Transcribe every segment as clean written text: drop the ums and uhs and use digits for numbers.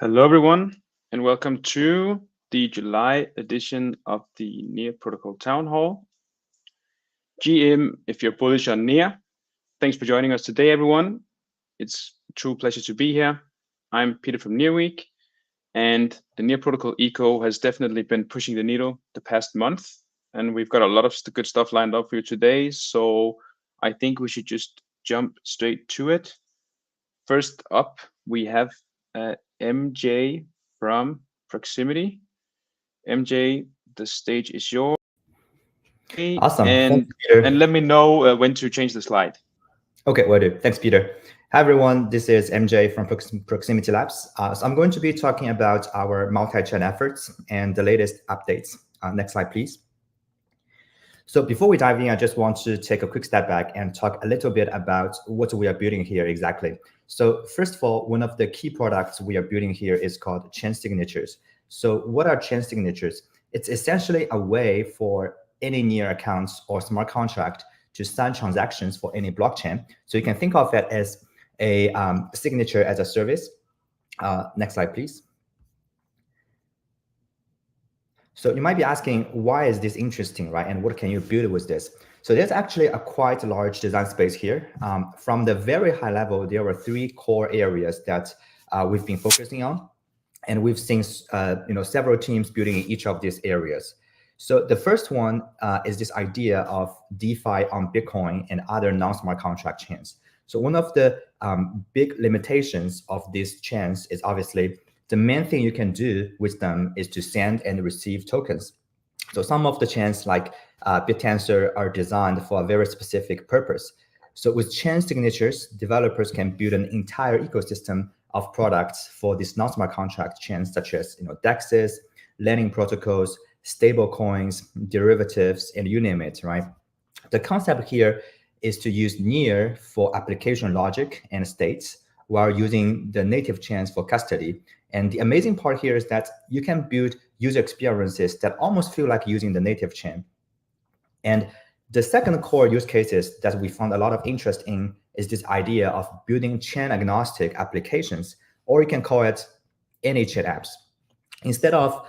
Hello, everyone, and welcome to the July edition of the NEAR Protocol Town Hall. GM, if you're bullish on NEAR, thanks for joining us today, everyone. It's a true pleasure to be here. I'm Peter from NEAR Week, and the NEAR Protocol Eco has definitely been pushing the needle the past month, and we've got a lot of good stuff lined up for you today. So I think we should just jump straight to it. First up, we have MJ from Proximity. MJ, the stage is yours. Awesome. And Thanks, Peter. and let me know when to change the slide. Okay, will do. Thanks, Peter. Hi, everyone. This is MJ from Proximity Labs. So I'm going to be talking about our multi-chain efforts and the latest updates. Next slide, please. So before we dive in, I just want to take a quick step back and talk a little bit about what we are building here exactly. So first of all, one of the key products we are building here is called chain signatures. So what are chain signatures? It's essentially a way for any NEAR accounts or smart contract to sign transactions for any blockchain. So you can think of it as a signature as a service. Next slide, please. So you might be asking, why is this interesting, right? And what can you build with this? So there's actually a quite large design space here. From the very high level, there are three core areas that we've been focusing on. And we've seen several teams building in each of these areas. So the first one is this idea of DeFi on Bitcoin and other non-smart contract chains. So one of the big limitations of these chains is obviously the main thing you can do with them is to send and receive tokens. So some of the chains like BitTensor are designed for a very specific purpose. So with chain signatures, developers can build an entire ecosystem of products for these non-smart contract chains, such as DEXs, lending protocols, stable coins, derivatives, and you name it, right? The concept here is to use NEAR for application logic and states while using the native chains for custody. And the amazing part here is that you can build user experiences that almost feel like using the native chain. And the second core use cases that we found a lot of interest in is this idea of building chain agnostic applications, or you can call it any chain apps. Instead of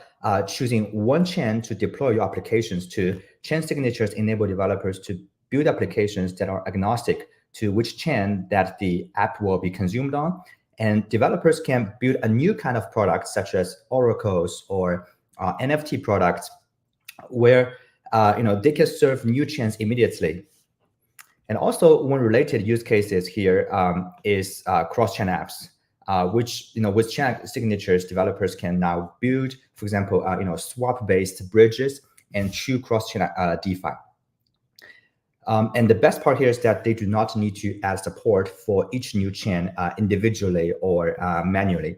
choosing one chain to deploy your applications to, chain signatures enable developers to build applications that are agnostic to which chain that the app will be consumed on. And developers can build a new kind of product, such as oracles or NFT products, where they can serve new chains immediately. And also, one related use cases here is cross-chain apps, which with chain signatures, developers can now build, for example, swap-based bridges and true cross-chain DeFi. And the best part here is that they do not need to add support for each new chain individually or manually.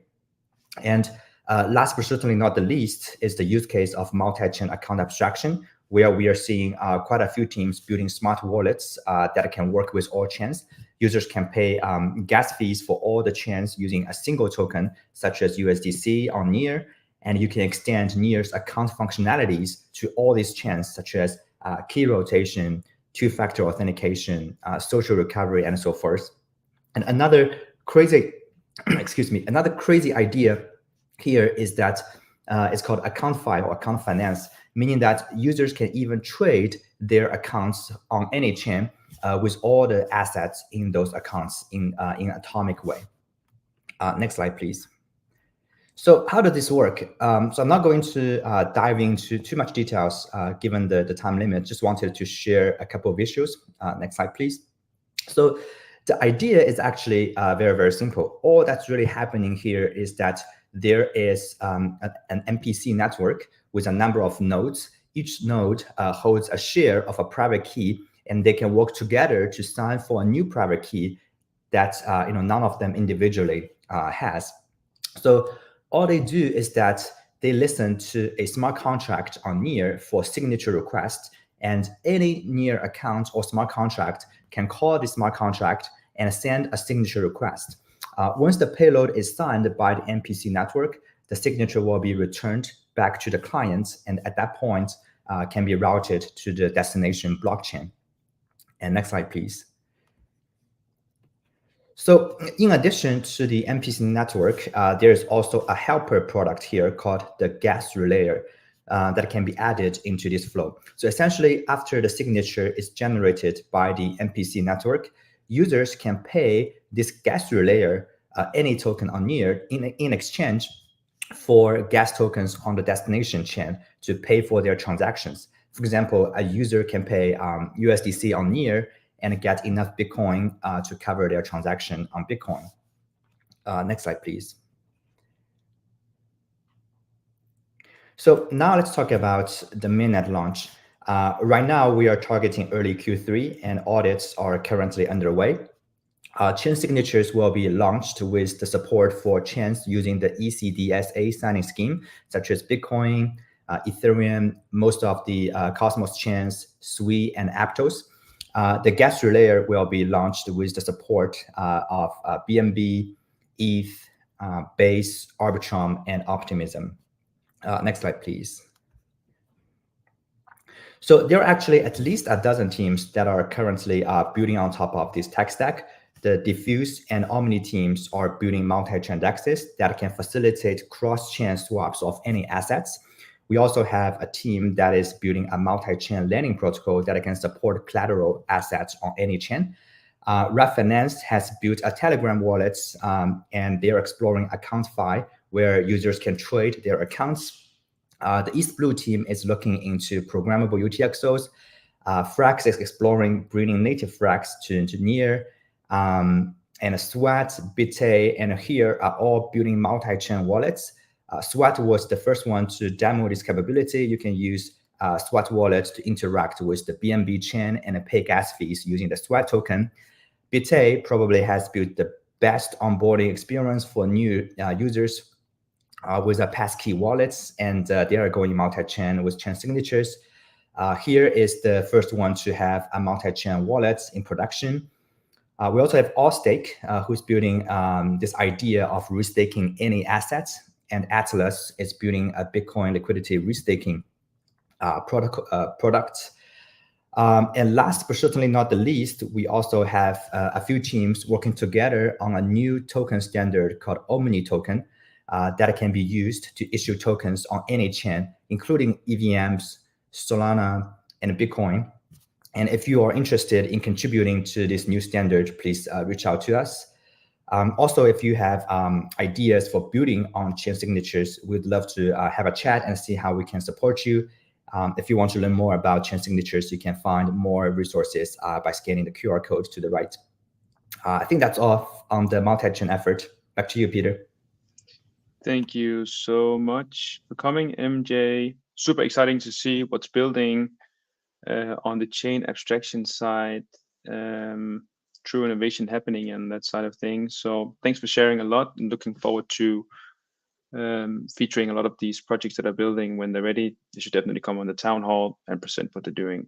And last but certainly not the least is the use case of multi-chain account abstraction, where we are seeing quite a few teams building smart wallets that can work with all chains. Users can pay gas fees for all the chains using a single token, such as USDC on NEAR, and you can extend NEAR's account functionalities to all these chains, such as key rotation, two-factor authentication, social recovery, and so forth. And another crazy, another crazy idea here is that it's called account file or account finance, meaning that users can even trade their accounts on any chain with all the assets in those accounts in an atomic way. Next slide, please. So how does this work? So I'm not going to dive into too much details given the time limit. Just wanted to share a couple of issues. Next slide, please. So the idea is actually very, very simple. All that's really happening here is that there is an MPC network with a number of nodes. Each node holds a share of a private key, and they can work together to sign for a new private key that none of them individually has. So all they do is that they listen to a smart contract on NEAR for signature requests, and any NEAR account or smart contract can call the smart contract and send a signature request. Once the payload is signed by the MPC network, the signature will be returned back to the client, and at that point can be routed to the destination blockchain. And next slide, please. So in addition to the MPC network, there's also a helper product here called the gas relayer that can be added into this flow. So essentially, after the signature is generated by the MPC network, users can pay this gas relayer any token on Near in exchange for gas tokens on the destination chain to pay for their transactions. For example, a user can pay USDC on Near and get enough Bitcoin to cover their transaction on Bitcoin. Next slide, please. So now let's talk about the mainnet launch. Right now, we are targeting early Q3 and audits are currently underway. Chain signatures will be launched with the support for chains using the ECDSA signing scheme, such as Bitcoin, Ethereum, most of the Cosmos chains, Sui, and Aptos. The gas relayer will be launched with the support of BNB, ETH, Base, Arbitrum, and Optimism. Next slide, please. So there are actually at least a dozen teams that are currently building on top of this tech stack. The Diffuse and Omni teams are building multi-chain DEXs that can facilitate cross-chain swaps of any assets. We also have a team that is building a multi-chain lending protocol that can support collateral assets on any chain. Refinance has built a Telegram wallet, and they are exploring AccountFi, where users can trade their accounts. The East Blue team is looking into programmable UTXOs. Frax is exploring bringing native Frax to Near. And Sweat, Bitay, and Here are all building multi-chain wallets. Sweat was the first one to demo this capability. You can use Sweat wallet to interact with the BNB chain and pay gas fees using the Sweat token. Bitay probably has built the best onboarding experience for new users with a passkey wallets, and they are going multi-chain with chain signatures. Here is the first one to have a multi-chain wallet in production. We also have Allstake, who's building this idea of restaking any assets, and Atlas is building a Bitcoin liquidity restaking product. And last but certainly not the least, we also have a few teams working together on a new token standard called Omni token that can be used to issue tokens on any chain, including EVMs, Solana, and Bitcoin. And if you are interested in contributing to this new standard, please reach out to us. Also, if you have ideas for building on chain signatures, we'd love to have a chat and see how we can support you. If you want to learn more about chain signatures, you can find more resources by scanning the QR code to the right. I think that's all on the multi-chain effort. Back to you, Peter. Thank you so much for coming, MJ. Super exciting to see what's building on the chain abstraction side. True innovation happening on that side of things. So thanks for sharing a lot, and looking forward to featuring a lot of these projects that are building. When they're ready, they should definitely come on the town hall and present what they're doing.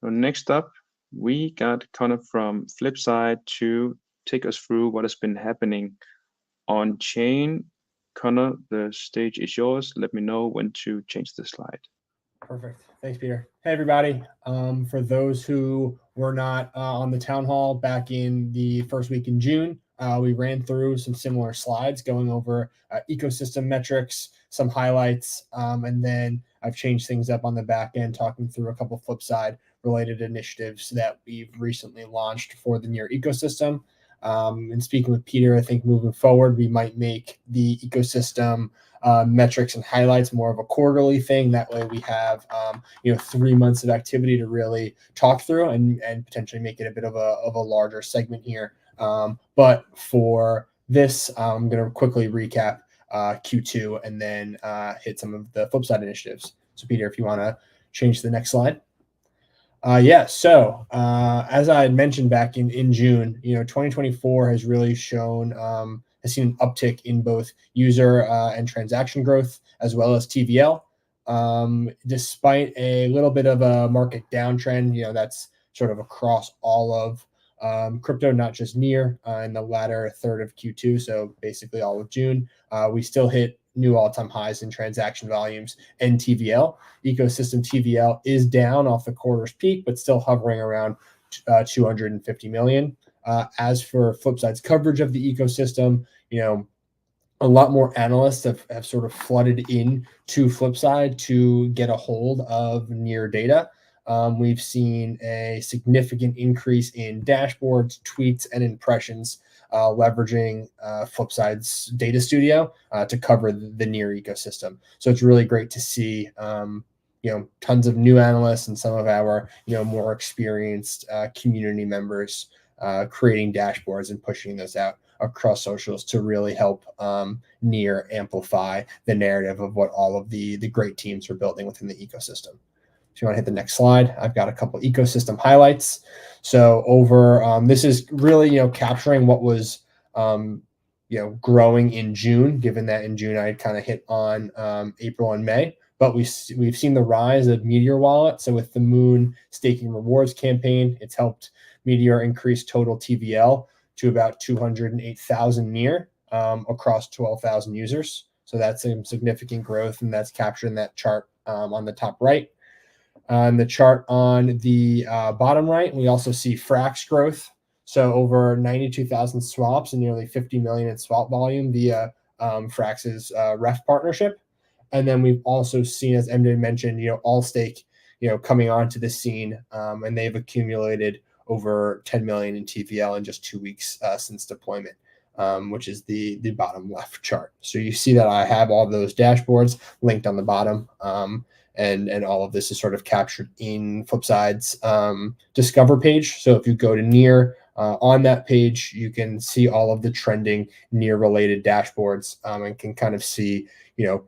So next up, we got Connor from Flipside to take us through what has been happening on chain. Connor, the stage is yours. Let me know when to change the slide. Perfect. Thanks, Peter. Hey, everybody. For those who were not on the town hall back in the first week in June, we ran through some similar slides going over ecosystem metrics, some highlights, and then I've changed things up on the back end, talking through a couple Flipside related initiatives that we've recently launched for the Near ecosystem. And speaking with Peter, I think moving forward, we might make the ecosystem metrics and highlights more of a quarterly thing. That way we have 3 months of activity to really talk through and potentially make it a bit of a larger segment here. But for this, I'm going to quickly recap Q2 and then hit some of the Flipside initiatives. So Peter, if you want to change to the next slide. So as I had mentioned back in June, 2024 has really shown, has seen an uptick in both user and transaction growth, as well as TVL. Despite a little bit of a market downtrend, that's sort of across all of crypto, not just Near in the latter third of Q2. So basically all of June, we still hit new all-time highs in transaction volumes and TVL. Ecosystem TVL is down off the quarter's peak, but still hovering around 250 million. As for Flipside's coverage of the ecosystem, a lot more analysts have sort of flooded in to Flipside to get a hold of Near data. We've seen a significant increase in dashboards, tweets, and impressions leveraging Flipside's data studio to cover the Near ecosystem. So it's really great to see tons of new analysts and some of our more experienced community members creating dashboards and pushing those out across socials to really help Near amplify the narrative of what all of the great teams are building within the ecosystem. If you want to hit the next slide, I've got a couple ecosystem highlights. So this is really capturing what was growing in June, given that in June I kind of hit on April and May. But we've seen the rise of Meteor Wallet. So with the Moon staking rewards campaign, it's helped Meteor increase total TVL to about 208,000 Near across 12,000 users. So that's a significant growth, and that's captured in that chart on the top right. On the chart on the bottom right, we also see Frax growth. So over 92,000 swaps and nearly 50 million in swap volume via Frax's ref partnership. And then we've also seen, as MJ mentioned, Allstake, coming onto the scene, and they've accumulated over 10 million in TVL in just 2 weeks since deployment, which is the bottom left chart. So you see that I have all those dashboards linked on the bottom, and all of this is sort of captured in Flipside's Discover page. So if you go to Near, on that page, you can see all of the trending Near-related dashboards and can kind of see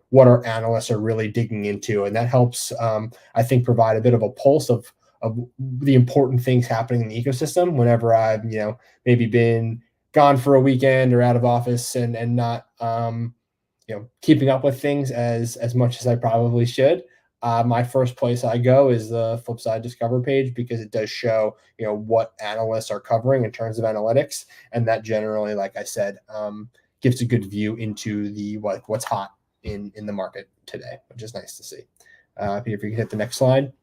what our analysts are really digging into. And that helps, I think, provide a bit of a pulse of the important things happening in the ecosystem whenever I've, maybe been gone for a weekend or out of office and not, keeping up with things as much as I probably should. My first place I go is the Flipside Discover page because it does show, what analysts are covering in terms of analytics. And that generally, like I said, gives a good view into what's hot in the market today, which is nice to see. If you can hit the next slide.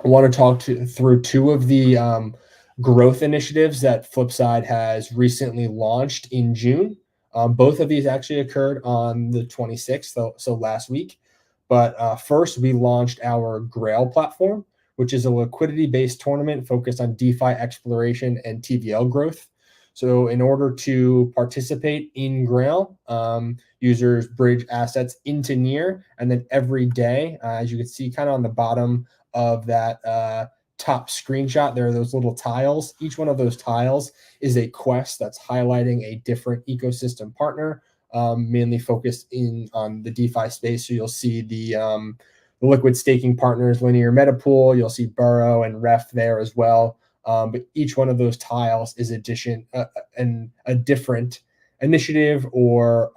I want to talk through two of the growth initiatives that Flipside has recently launched in June. Both of these actually occurred on the 26th, so last week. But first, we launched our Grail platform, which is a liquidity-based tournament focused on DeFi exploration and TVL growth. So in order to participate in Grail, users bridge assets into Near, and then every day, as you can see kind of on the bottom of that top screenshot, there are those little tiles. Each one of those tiles is a quest that's highlighting a different ecosystem partner, mainly focused on the DeFi space. So you'll see the liquid staking partners, Linear Metapool. You'll see Burrow and Ref there as well. But each one of those tiles is a different initiative or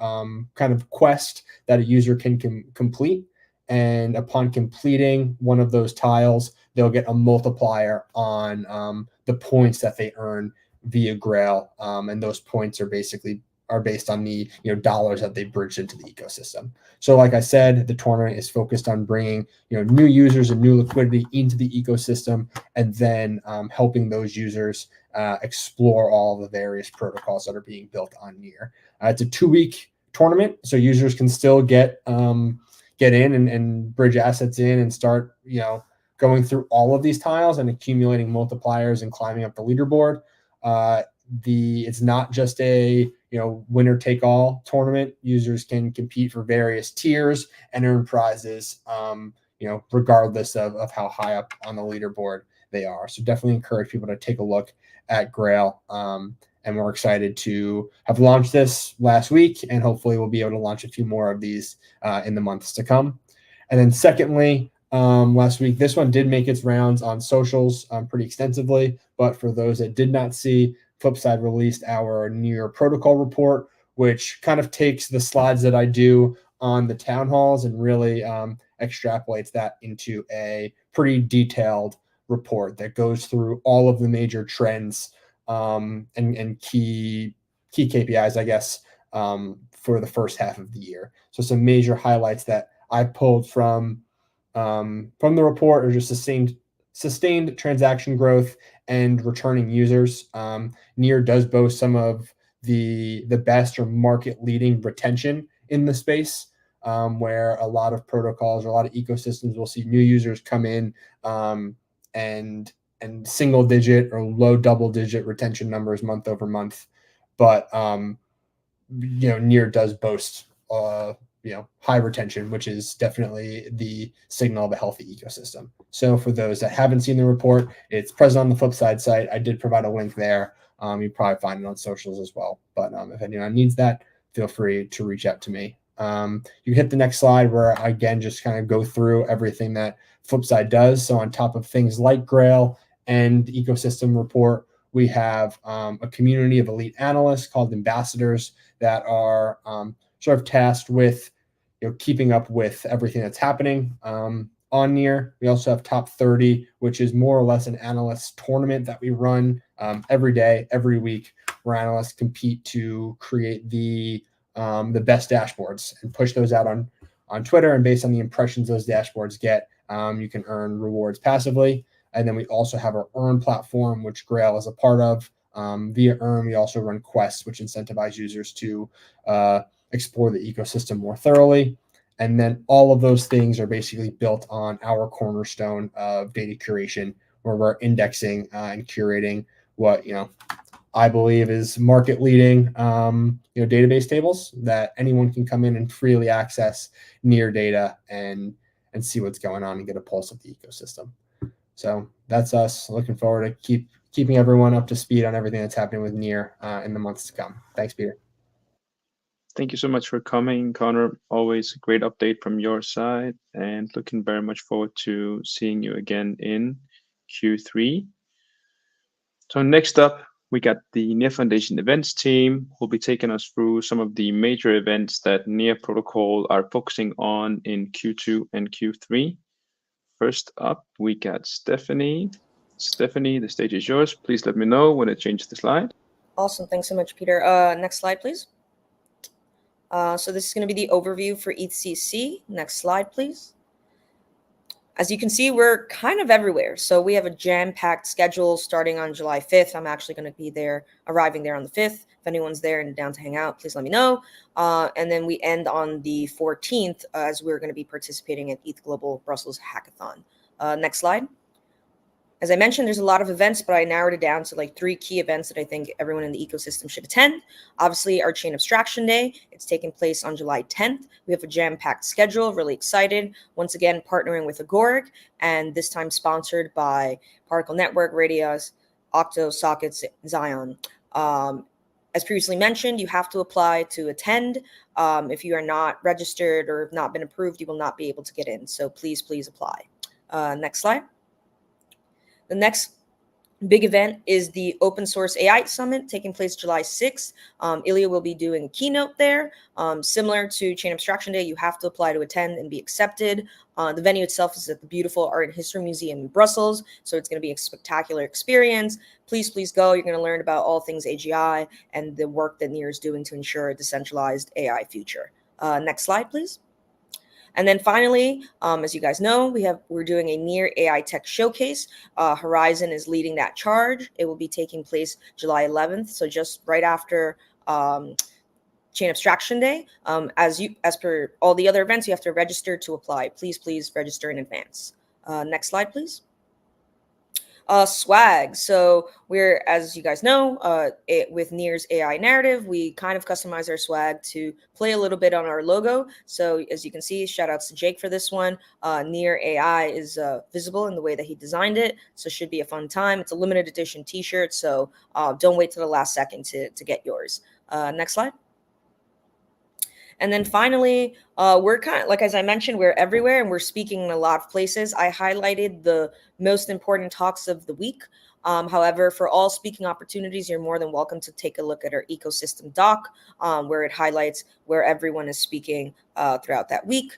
kind of quest that a user can complete. And upon completing one of those tiles, they'll get a multiplier on the points that they earn via Grail. And those points are based on the dollars that they bridged into the ecosystem. So like I said, the tournament is focused on bringing new users and new liquidity into the ecosystem, and then helping those users explore all the various protocols that are being built on Near. It's a 2-week tournament, so users can still get in and bridge assets in and start going through all of these tiles and accumulating multipliers and climbing up the leaderboard. It's not just a winner take all tournament. Users can compete for various tiers and earn prizes, regardless of how high up on the leaderboard they are. So definitely encourage people to take a look at Grail. And we're excited to have launched this last week, and hopefully we'll be able to launch a few more of these in the months to come. And then secondly, last week, this one did make its rounds on socials pretty extensively, but for those that did not see, Flipside released our Near protocol report, which kind of takes the slides that I do on the town halls and really extrapolates that into a pretty detailed report that goes through all of the major trends and key KPIs, I guess, for the first half of the year. So some major highlights that I pulled from the report are just sustained transaction growth and returning users. Near does boast some of the best or market leading retention in the space, where a lot of protocols or a lot of ecosystems will see new users come in and single digit or low double digit retention numbers month over month. But Near does boast high retention, which is definitely the signal of a healthy ecosystem. So for those that haven't seen the report, it's present on the Flipside site. I did provide a link there. You probably find it on socials as well. But if anyone needs that, feel free to reach out to me. You hit the next slide where I, again, just kind of go through everything that Flipside does. So on top of things like Grail and the ecosystem report, we have a community of elite analysts called ambassadors that are sort of tasked with keeping up with everything that's happening on Near. We also have Top 30, which is more or less an analyst tournament that we run every day, every week, where analysts compete to create the best dashboards and push those out on Twitter. And based on the impressions those dashboards get, you can earn rewards passively. And then we also have our Earn platform, which Grail is a part of. Via Earn, we also run quests, which incentivize users to explore the ecosystem more thoroughly. And then all of those things are basically built on our cornerstone of data curation, where we're indexing and curating what I believe is market leading database tables that anyone can come in and freely access Near data and see what's going on and get a pulse of the ecosystem. So that's us. Looking forward to keeping everyone up to speed on everything that's happening with Near in the months to come. Thanks, Peter. Thank you so much for coming, Connor. Always a great update from your side, and looking very much forward to seeing you again in Q3. So next up, we got the Near Foundation events team who will be taking us through some of the major events that Near Protocol are focusing on in Q2 and Q3. First up, we got Stephanie. Stephanie, the stage is yours. Please let me know when it changes the slide. Awesome. Thanks so much, Peter. Next slide, please. So this is going to be the overview for EthCC. Next slide, please. As you can see, we're kind of everywhere. So we have a jam-packed schedule starting on July 5th. I'm actually going to be there, arriving there on the 5th. If anyone's there and down to hang out, please let me know. And then we end on the 14th as we're going to be participating at ETH Global Brussels Hackathon. Next slide. As I mentioned, there's a lot of events, but I narrowed it down to like 3 key events that I think everyone in the ecosystem should attend. Obviously, our Chain Abstraction Day. It's taking place on July 10th. We have a jam-packed schedule, really excited. Once again, partnering with Agoric, and this time sponsored by Particle Network, Radius, Octo, Sockets, Zion. As previously mentioned, you have to apply to attend. If you are not registered or have not been approved, you will not be able to get in. So please, please apply. Next slide. The next big event is the Open Source AI Summit taking place July 6th. Ilya will be doing a keynote there. Similar to Chain Abstraction Day, you have to apply to attend and be accepted. The venue itself is at the beautiful Art and History Museum in Brussels, so it's going to be a spectacular experience. Please, please go. You're going to learn about all things AGI and the work that Near is doing to ensure a decentralized AI future. Next slide, please. And then finally, as you guys know, we're doing a Near AI Tech Showcase. Horizon is leading that charge. It will be taking place July 11th, so just right after Chain Abstraction Day. As per all the other events, you have to register to apply. Please, please register in advance. Next slide, please. Swag. So we're, as you guys know, with Near's AI narrative, we kind of customize our swag to play a little bit on our logo. So as you can see, shout outs to Jake for this one. Near AI is visible in the way that he designed it. So it should be a fun time. It's a limited edition t-shirt. So don't wait till the last second to get yours. Next slide. And then finally, we're kind of, like, as I mentioned, we're everywhere and we're speaking in a lot of places. I highlighted the most important talks of the week. However, for all speaking opportunities, you're more than welcome to take a look at our ecosystem doc, where it highlights where everyone is speaking throughout that week.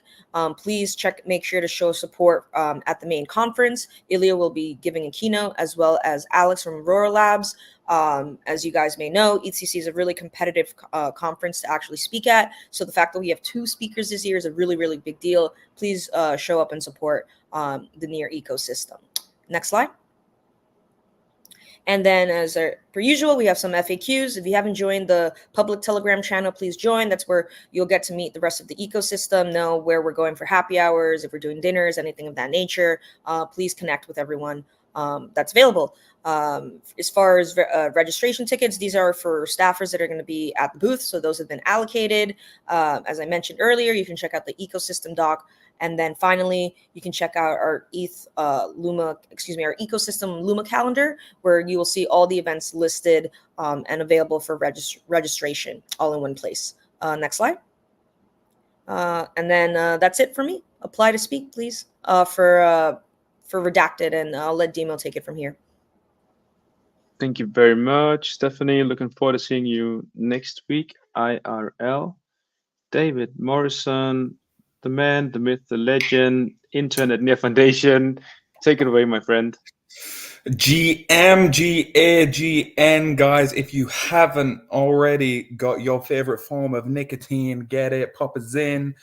Please make sure to show support at the main conference. Ilya will be giving a keynote, as well as Alex from Aurora Labs. As you guys may know, EthCC is a really competitive conference to actually speak at. So the fact that we have 2 speakers this year is a really, really big deal. Please show up and support the Near ecosystem. Next slide. And then as per usual, we have some FAQs. If you haven't joined the public Telegram channel, please join. That's where you'll get to meet the rest of the ecosystem, know where we're going for happy hours, if we're doing dinners, anything of that nature. Please connect with everyone that's available. As far as registration tickets, these are for staffers that are going to be at the booth. So those have been allocated. As I mentioned earlier, you can check out the ecosystem doc. And then finally, you can check out our our ecosystem Luma calendar, where you will see all the events listed and available for registration all in one place. Next slide. And then that's it for me. Apply to speak, please, for Redacted, and I'll let Demo take it from here. Thank you very much, Stephanie. Looking forward to seeing you next week, IRL. David Morrison, the man, the myth, the legend, intern at Near Foundation. Take it away, my friend. GMGAGN, guys. If you haven't already got your favorite form of nicotine, get it, pop a Zyn,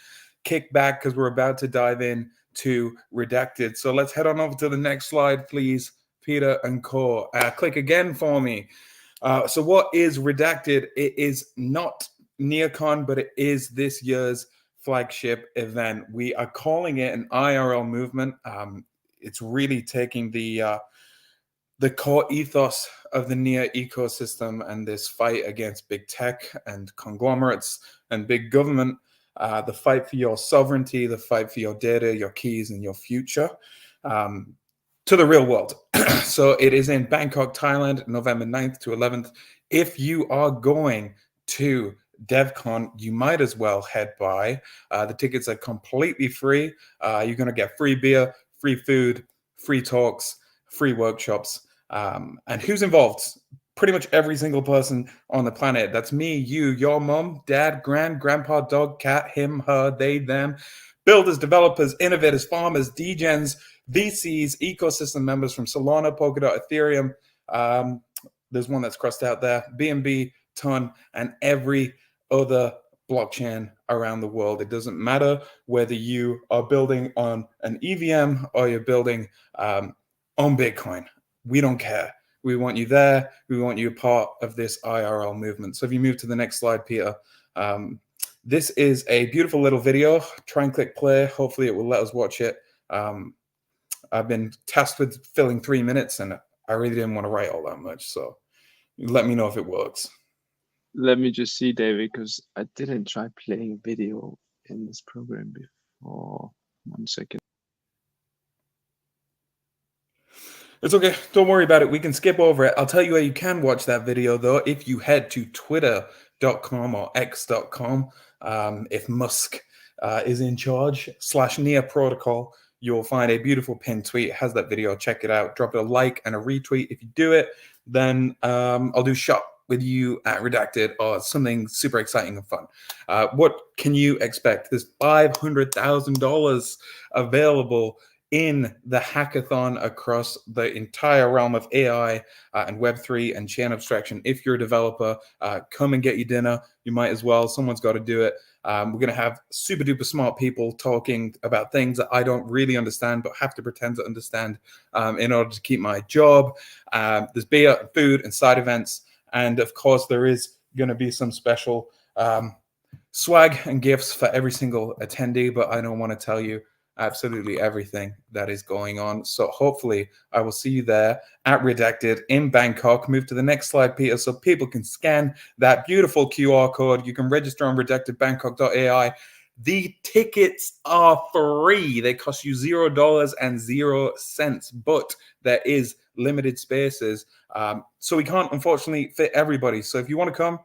kick back, because we're about to dive in to Redacted. So let's head on over to the next slide, please, Peter and Co. Click again for me. So what is Redacted? It is not NearCon, but it is this year's flagship event. We are calling it an IRL movement. It's really taking the core ethos of the Near ecosystem and this fight against big tech and conglomerates and big government, the fight for your sovereignty, the fight for your data, your keys, and your future, to the real world. So it is in Bangkok, Thailand, November 9th to 11th. If you are going to DevCon, you might as well head by. The tickets are completely free. You're going to get free beer, free food, free talks, free workshops. And who's involved? Pretty much every single person on the planet. That's me, you, your mom, dad, grandpa, dog, cat, him, her, they, them, builders, developers, innovators, farmers, degens, VCs, ecosystem members from Solana, Polkadot, Ethereum. There's one that's crossed out there, BNB, Ton, and every other blockchain around the world. It doesn't matter whether you are building on an EVM or you're building on Bitcoin. We don't care. We want you there. We want you a part of this IRL movement. So if you move to the next slide, Peter, this is a beautiful little video. Try and click play. Hopefully it will let us watch it. I've been tasked with filling 3 minutes, and I really didn't want to write all that much. So let me know if it works. Let me just see, David, because I didn't try playing video in this program before. 1 second. It's okay. Don't worry about it. We can skip over it. I'll tell you where you can watch that video, though, if you head to twitter.com or x.com. If Musk is in charge /Near Protocol, you'll find a beautiful pinned tweet. It has that video. Check it out. Drop it a like and a retweet. If you do it, then I'll do shop with you at Redacted or something super exciting and fun. What can you expect? There's $500,000 available in the hackathon across the entire realm of AI and Web3 and chain abstraction. If you're a developer, come and get your dinner. You might as well. Someone's got to do it. We're going to have super duper smart people talking about things that I don't really understand, but have to pretend to understand in order to keep my job. There's beer, food, and side events. And of course, there is going to be some special swag and gifts for every single attendee, but I don't want to tell you absolutely everything that is going on. So hopefully I will see you there at Redacted in Bangkok. Move to the next slide, Peter, so people can scan that beautiful QR code. You can register on redactedbangkok.ai. The tickets are free. They cost you $0.00, but there is limited spaces. So we can't, unfortunately, fit everybody. So if you want to come,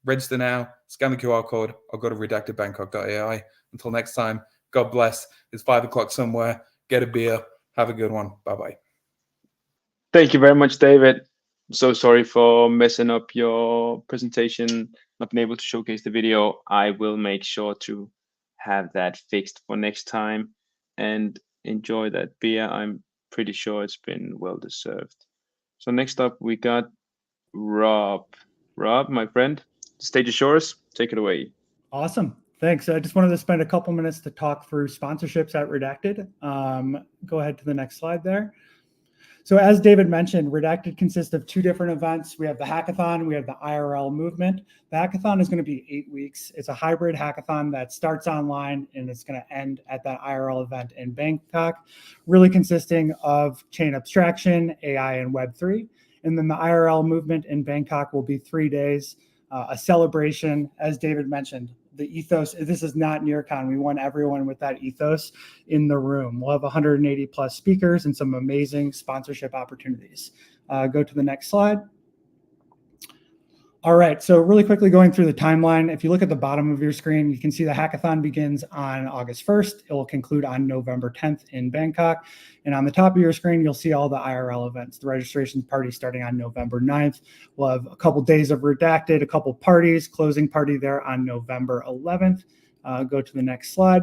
register now, scan the QR code, or go to redactedbangkok.ai. Until next time, God bless. It's 5 o'clock somewhere. Get a beer. Have a good one. Bye-bye. Thank you very much, David. So sorry for messing up your presentation, not being able to showcase the video. I will make sure to have that fixed for next time, and enjoy that beer. I'm pretty sure it's been well deserved. So next up, we got Rob. Rob, my friend, the stage is yours. Take it away. Awesome. Thanks. I just wanted to spend a couple minutes to talk through sponsorships at Redacted. Go ahead to the next slide there. So as David mentioned, Redacted consists of 2 different events. We have the hackathon, we have the IRL movement. The hackathon is going to be 8 weeks. It's a hybrid hackathon that starts online and it's going to end at that IRL event in Bangkok, really consisting of chain abstraction, AI, and Web3. And then the IRL movement in Bangkok will be 3 days, a celebration, as David mentioned. The ethos, this is not NearCon. We want everyone with that ethos in the room. We'll have 180 plus speakers and some amazing sponsorship opportunities. Go to the next slide. All right, so really quickly going through the timeline. If you look at the bottom of your screen, you can see the hackathon begins on August 1st. It will conclude on November 10th in Bangkok. And on the top of your screen, you'll see all the IRL events. The registration party starting on November 9th. We'll have a couple days of Redacted, a couple parties, closing party there on November 11th. Go to the next slide.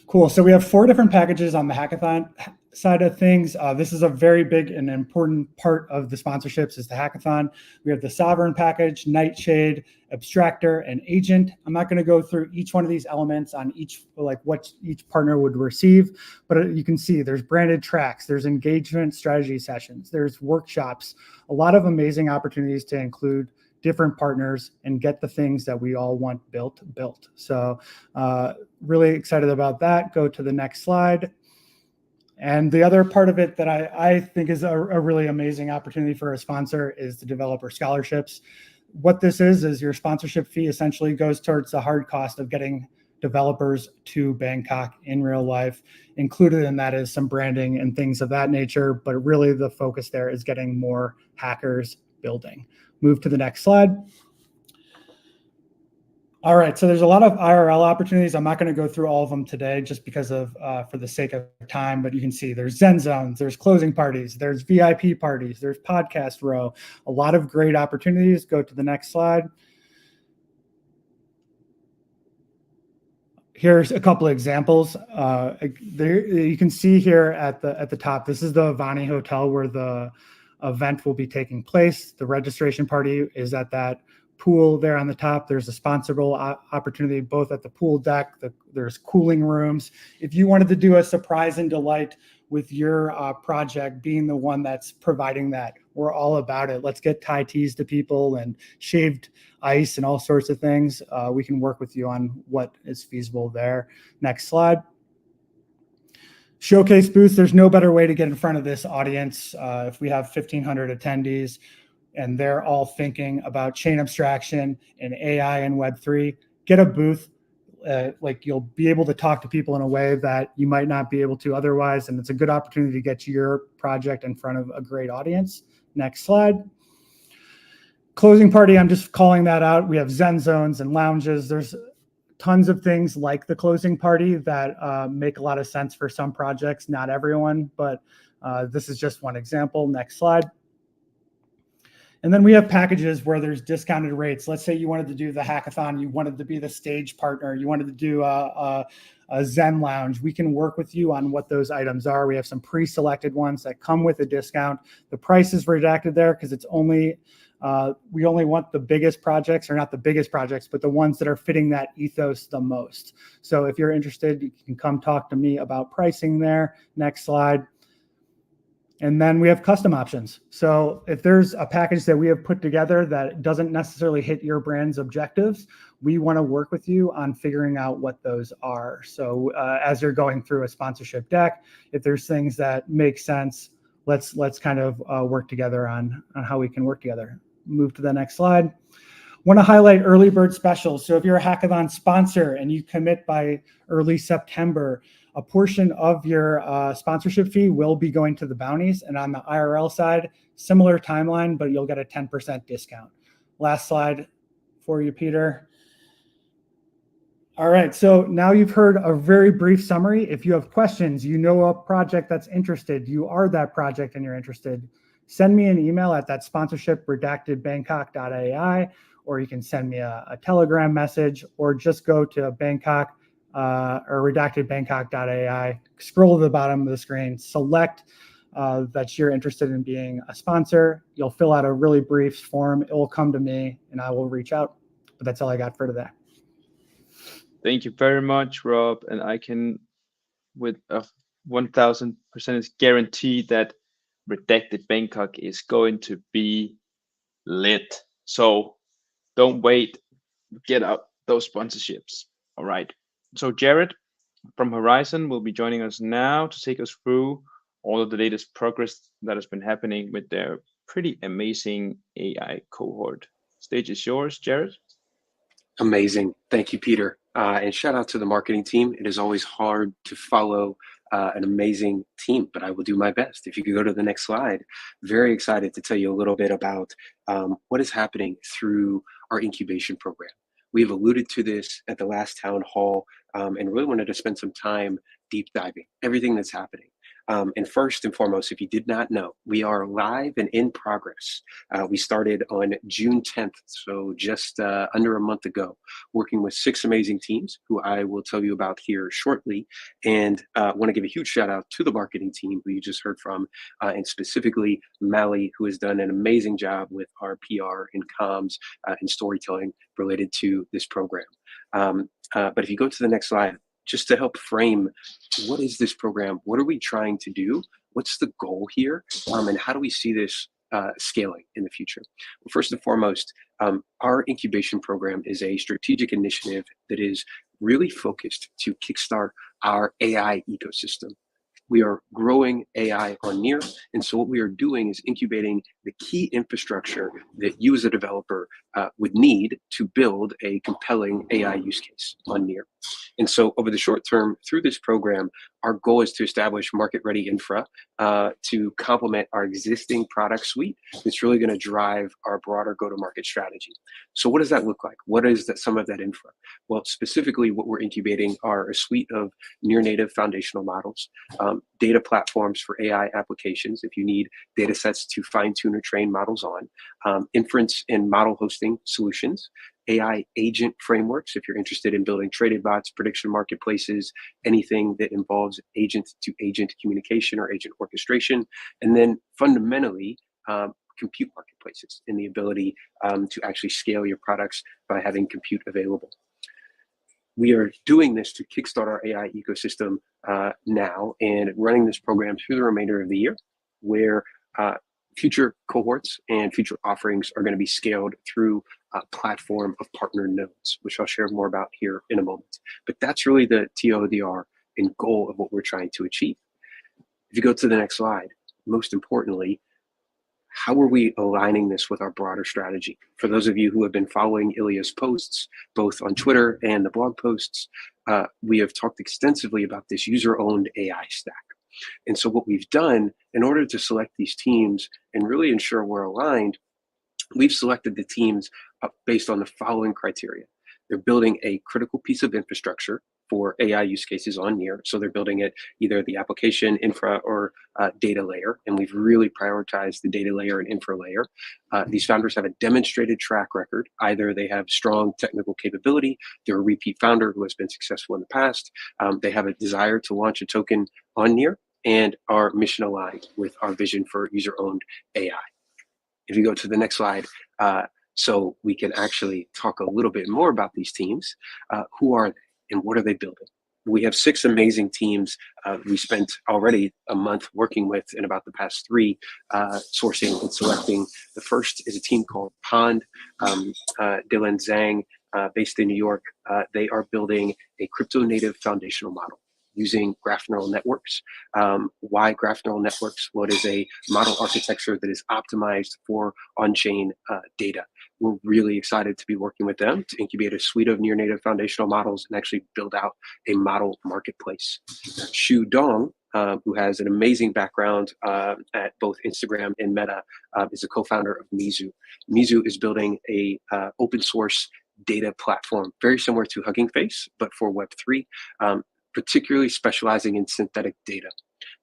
Cool, so we have 4 different packages on the hackathon side of things. This is a very big and important part of the sponsorships is the hackathon. We have the Sovereign package, Nightshade, Abstractor, and Agent. I'm not going to go through each one of these elements on each, like what each partner would receive, but you can see there's branded tracks, there's engagement strategy sessions, there's workshops, a lot of amazing opportunities to include different partners and get the things that we all want built. So really excited about that. Go to the next slide. And the other part of it that I think is a really amazing opportunity for a sponsor is the developer scholarships. What this is your sponsorship fee essentially goes towards the hard cost of getting developers to Bangkok in real life. Included in that is some branding and things of that nature, but really the focus there is getting more hackers building. Move to the next slide. All right, so there's a lot of IRL opportunities. I'm not going to go through all of them today just because of for the sake of time, but you can see there's Zen Zones, there's closing parties, there's VIP parties, there's Podcast Row, a lot of great opportunities. Go to the next slide. Here's a couple of examples. There you can see here at the top, this is the Avani Hotel where the event will be taking place. The registration party is at that pool there on the top. There's a sponsorable opportunity both at the pool deck. There's cooling rooms. If you wanted to do a surprise and delight with your project being the one that's providing that, we're all about it. Let's get Thai teas to people and shaved ice and all sorts of things. We can work with you on what is feasible there. Next slide. Showcase booths. There's no better way to get in front of this audience. If we have 1,500 attendees and they're all thinking about chain abstraction and AI and Web3, get a booth. Like you'll be able to talk to people in a way that you might not be able to otherwise. And it's a good opportunity to get your project in front of a great audience. Next slide. Closing party, I'm just calling that out. We have Zen zones and lounges. There's tons of things like the closing party that make a lot of sense for some projects, not everyone, but this is just one example. Next slide. And then we have packages where there's discounted rates. Let's say you wanted to do the hackathon, you wanted to be the stage partner, you wanted to do a Zen lounge. We can work with you on what those items are. We have some pre-selected ones that come with a discount. The price is redacted there because it's only, we only want the biggest projects, or not the biggest projects, but the ones that are fitting that ethos the most. So if you're interested, you can come talk to me about pricing there. Next slide. And then we have custom options. So if there's a package that we have put together that doesn't necessarily hit your brand's objectives, we want to work with you on figuring out what those are. So as you're going through a sponsorship deck, if there's things that make sense, let's kind of work together on how we can work together. Move to the next slide. Want to highlight early bird specials. So if you're a hackathon sponsor and you commit by early September, a portion of your sponsorship fee will be going to the bounties. And on the IRL side, similar timeline, but you'll get a 10% discount. Last slide for you, Peter. All right, so now you've heard a very brief summary. If you have questions, you know a project that's interested, you are that project and you're interested, send me an email at that sponsorship redactedbangkok.ai, or you can send me a Telegram message, or just go to Bangkok or redactedbangkok.ai, scroll to the bottom of the screen, select that you're interested in being a sponsor. You'll fill out a really brief form. It will come to me and I will reach out. But that's all I got for today. Thank you very much, Rob. And I can, with a 1000% is guaranteed that Redacted Bangkok is going to be lit. So don't wait, get out those sponsorships. All right. So Jared from Horizon will be joining us now to take us through all of the latest progress that has been happening with their pretty amazing AI cohort. Stage is yours, Jared. Amazing. Thank you, Peter. And shout out to the marketing team. It is always hard to follow an amazing team, but I will do my best. If you could go to the next slide, very excited to tell you a little bit about what is happening through our incubation program. We've alluded to this at the last town hall and really wanted to spend some time deep diving everything that's happening. And first and foremost, if you did not know, we are live and in progress. We started on June 10th, so just under a month ago, working with 6 amazing teams who I will tell you about here shortly. And want to give a huge shout out to the marketing team who you just heard from, and specifically Mally, who has done an amazing job with our PR and comms and storytelling related to this program. But if you go to the next slide, just to help frame what is this program, what are we trying to do, what's the goal here, and how do we see this scaling in the future? Well, first and foremost, our incubation program is a strategic initiative that is really focused to kickstart our AI ecosystem. We are growing AI on Near, and so what we are doing is incubating the key infrastructure that you as a developer would need to build a compelling AI use case on Near. And so over the short term, through this program, our goal is to establish market-ready infra to complement our existing product suite. It's really going to drive our broader go-to-market strategy. So what does that look like? What is some of that infra? Well, specifically what we're incubating are a suite of near-native foundational models, data platforms for AI applications if you need data sets to fine-tune or train models on, inference and model hosting solutions, AI agent frameworks if you're interested in building traded bots, prediction marketplaces, anything that involves agent-to-agent communication or agent orchestration, and then fundamentally compute marketplaces and the ability to actually scale your products by having compute available. We are doing this to kickstart our AI ecosystem now and running this program through the remainder of the year, where future cohorts and future offerings are going to be scaled through a platform of partner nodes, which I'll share more about here in a moment. But that's really the TLDR and goal of what we're trying to achieve. If you go to the next slide, most importantly, how are we aligning this with our broader strategy? For those of you who have been following Ilya's posts, both on Twitter and the blog posts, we have talked extensively about this user-owned AI stack. And so what we've done in order to select these teams and really ensure we're aligned, we've selected the teams based on the following criteria. They're building a critical piece of infrastructure for AI use cases on Near. So they're building it either the application, infra, or data layer. And we've really prioritized the data layer and infra layer. These founders have a demonstrated track record. Either they have strong technical capability, they're a repeat founder who has been successful in the past, they have a desire to launch a token on Near, and are mission aligned with our vision for user-owned AI. If you go to the next slide, so we can actually talk a little bit more about these teams. Who are they and what are they building? We have 6 amazing teams we spent already a month working with in about the past 3 sourcing and selecting. The first is a team called Pond, Dylan Zhang, based in New York. They are building a crypto native foundational model using graph neural networks. Why graph neural networks? Well, it is a model architecture that is optimized for on-chain data. We're really excited to be working with them to incubate a suite of near-native foundational models and actually build out a model marketplace. Xu Dong, who has an amazing background at both Instagram and Meta, is a co-founder of Mizu. Mizu is building a open source data platform, very similar to Hugging Face, but for Web3, particularly specializing in synthetic data.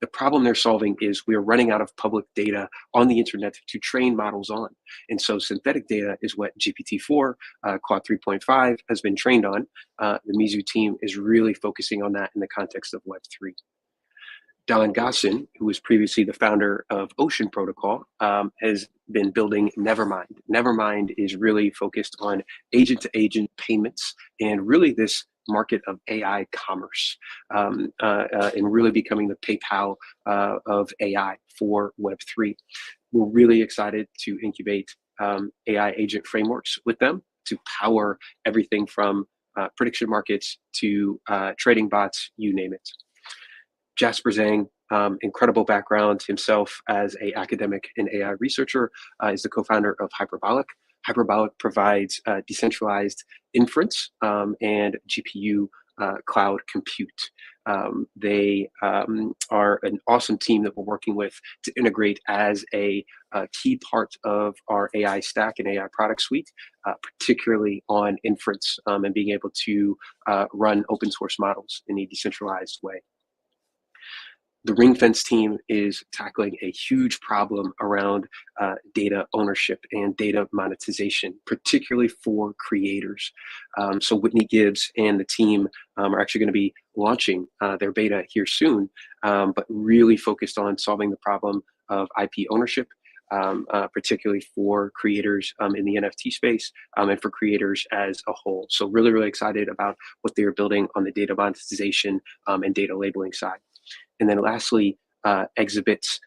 The problem they're solving is we're running out of public data on the internet to train models on. And so synthetic data is what GPT-4, Claude 3.5 has been trained on. The Mizu team is really focusing on that in the context of Web3. Don Gosson, who was previously the founder of Ocean Protocol, has been building Nevermind. Nevermind is really focused on agent-to-agent payments and really this market of AI commerce, and really becoming the PayPal of AI for Web3. We're really excited to incubate AI agent frameworks with them to power everything from prediction markets to trading bots, you name it. Jasper Zhang, incredible background himself as an academic and AI researcher, is the co-founder of Hyperbolic. Hyperbolic provides decentralized inference and GPU cloud compute. They are an awesome team that we're working with to integrate as a key part of our AI stack and AI product suite, particularly on inference and being able to run open source models in a decentralized way. The Ringfence team is tackling a huge problem around data ownership and data monetization, particularly for creators. So Whitney Gibbs and the team are actually going to be launching their beta here soon, but really focused on solving the problem of IP ownership, particularly for creators in the NFT space and for creators as a whole. So really, really excited about what they are building on the data monetization and data labeling side. And then lastly, Exhibits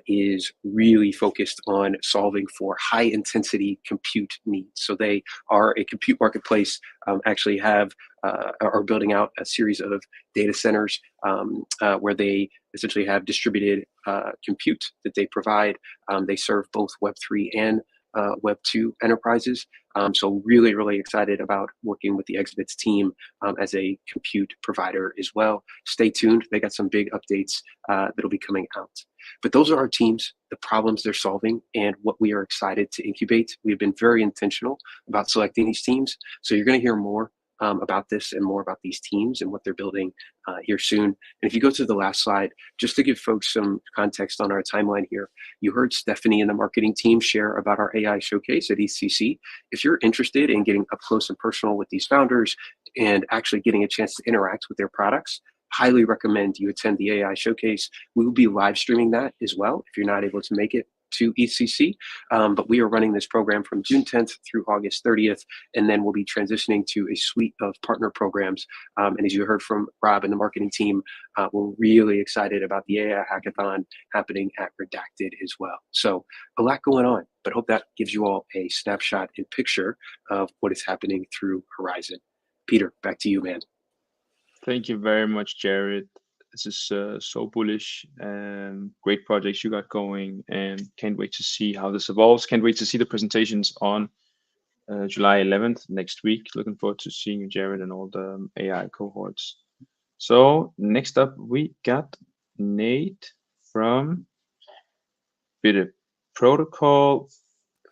is really focused on solving for high intensity compute needs. So they are a compute marketplace, actually are building out a series of data centers where they essentially have distributed compute that they provide. They serve both Web3 and Web2 enterprises. So really, really excited about working with the Exhibits team as a compute provider as well. Stay tuned. They got some big updates that'll be coming out. But those are our teams, the problems they're solving, and what we are excited to incubate. We've been very intentional about selecting these teams. So you're going to hear more about this and more about these teams and what they're building here soon. And if you go to the last slide, just to give folks some context on our timeline here, you heard Stephanie and the marketing team share about our AI showcase at EthCC. If you're interested in getting up close and personal with these founders and actually getting a chance to interact with their products, highly recommend you attend the AI showcase. We will be live streaming that as well if you're not able to make it to EthCC, but we are running this program from June 10th through August 30th, and then we'll be transitioning to a suite of partner programs. And as you heard from Rob and the marketing team, we're really excited about the AI hackathon happening at Redacted as well. So a lot going on, but hope that gives you all a snapshot and picture of what is happening through Horizen. Peter, back to you, man. Thank you very much, Jared. This is so bullish and great projects you got going, and can't wait to see how this evolves. Can't wait to see the presentations on July 11th next week. Looking forward to seeing you, Jared, and all the AI cohorts. So next up, we got Nate from Bitter Protocol,